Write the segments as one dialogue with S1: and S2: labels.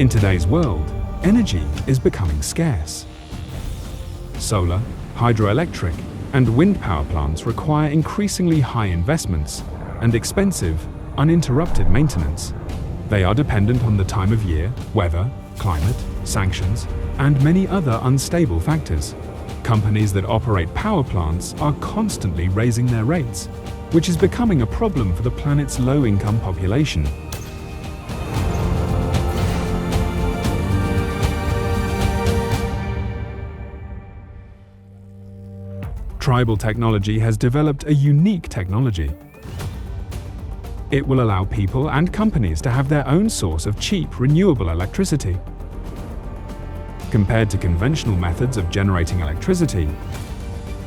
S1: In today's world, energy is becoming scarce. Solar, hydroelectric, and wind power plants require increasingly high investments and expensive, uninterrupted maintenance. They are dependent on the time of year, weather, climate, sanctions, and many other unstable factors. Companies that operate power plants are constantly raising their rates, which is becoming a problem for the planet's low-income population. Tribel Technology has developed a unique technology. It will allow people and companies to have their own source of cheap, renewable electricity. Compared to conventional methods of generating electricity,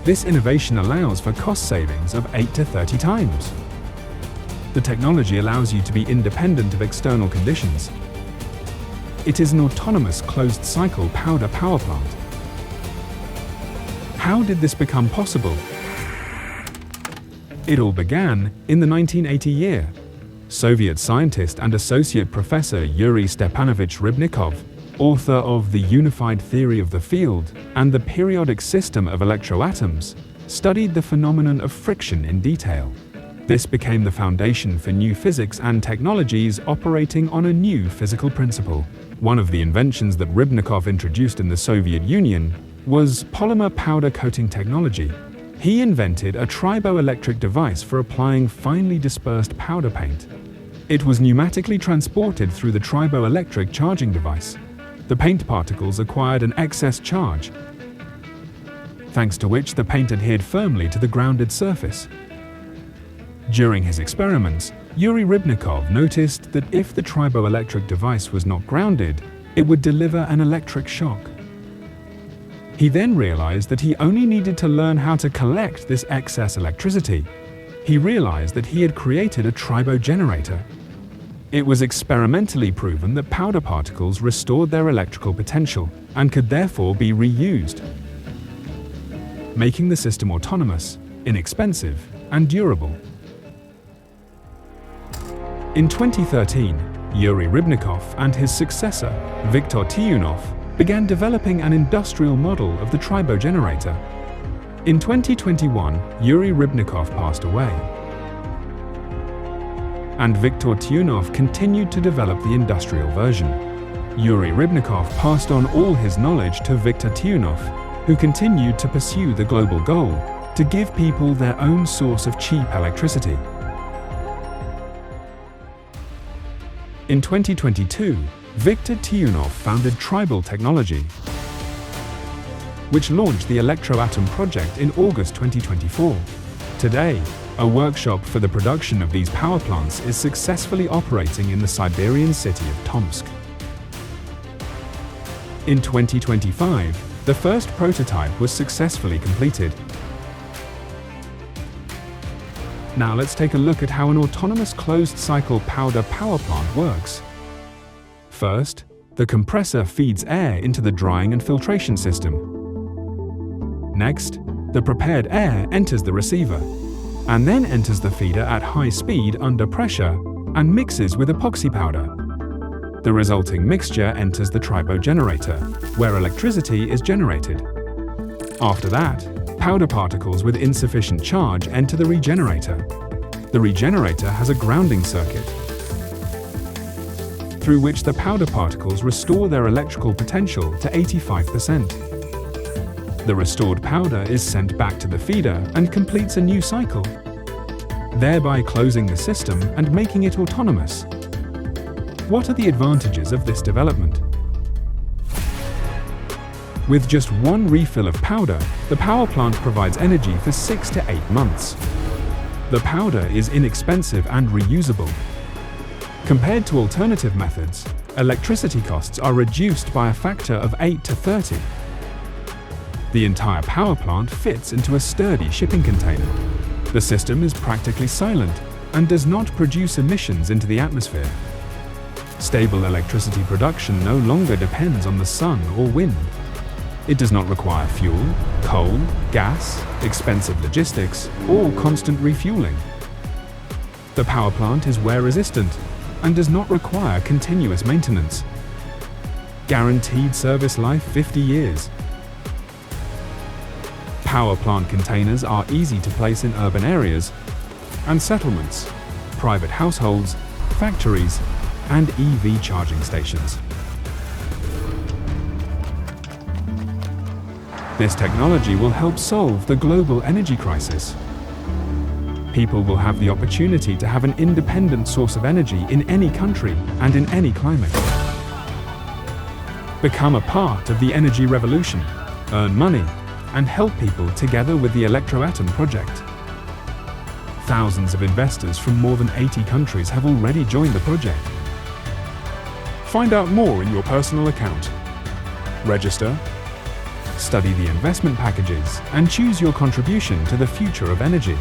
S1: this innovation allows for cost savings of 8 to 30 times. The technology allows you to be independent of external conditions. It is an autonomous closed-cycle powder power plant. How did this become possible? It all began in the 1980 year. Soviet scientist and associate professor Yuri Stepanovich Rybnikov, author of The Unified Theory of the Field and the Periodic System of Electroatoms, studied the phenomenon of friction in detail. This became the foundation for new physics and technologies operating on a new physical principle. One of the inventions that Rybnikov introduced in the Soviet Union was polymer powder coating technology. He invented a triboelectric device for applying finely dispersed powder paint. It was pneumatically transported through the triboelectric charging device. The paint particles acquired an excess charge, thanks to which the paint adhered firmly to the grounded surface. During his experiments, Yuri Rybnikov noticed that if the triboelectric device was not grounded, it would deliver an electric shock. He then realized that he only needed to learn how to collect this excess electricity. He realized that he had created a tribogenerator. It was experimentally proven that powder particles restored their electrical potential and could therefore be reused, making the system autonomous, inexpensive, and durable. In 2013, Yuri Rybnikov and his successor, Viktor Tiunov, began developing an industrial model of the tribogenerator. In 2021, Yuri Rybnikov passed away, and Viktor Tiunov continued to develop the industrial version. Yuri Rybnikov passed on all his knowledge to Viktor Tiunov, who continued to pursue the global goal to give people their own source of cheap electricity. In 2022, Viktor Tiunov founded Tribel Technology, which launched the Electroatom project in August 2024. Today, a workshop for the production of these power plants is successfully operating in the Siberian city of Tomsk. In 2025, the first prototype was successfully completed. Now let's take a look at how an autonomous closed-cycle powder power plant works. First, the compressor feeds air into the drying and filtration system. Next, the prepared air enters the receiver, and then enters the feeder at high speed under pressure and mixes with epoxy powder. The resulting mixture enters the tribogenerator, where electricity is generated. After that, powder particles with insufficient charge enter the regenerator. The regenerator has a grounding circuit, through which the powder particles restore their electrical potential to 85%. The restored powder is sent back to the feeder and completes a new cycle, thereby closing the system and making it autonomous. What are the advantages of this development? With just one refill of powder, the power plant provides energy for 6 to 8 months. The powder is inexpensive and reusable. Compared to alternative methods, electricity costs are reduced by a factor of 8 to 30. The entire power plant fits into a sturdy shipping container. The system is practically silent and does not produce emissions into the atmosphere. Stable electricity production no longer depends on the sun or wind. It does not require fuel, coal, gas, expensive logistics, or constant refueling. The power plant is wear resistant and does not require continuous maintenance. Guaranteed service life 50 years. Power plant containers are easy to place in urban areas and settlements, private households, factories, and EV charging stations. This technology will help solve the global energy crisis. People will have the opportunity to have an independent source of energy in any country and in any climate. Become a part of the energy revolution, earn money, and help people together with the Electroatom project. Thousands of investors from more than 80 countries have already joined the project. Find out more in your personal account. Register, study the investment packages, and choose your contribution to the future of energy.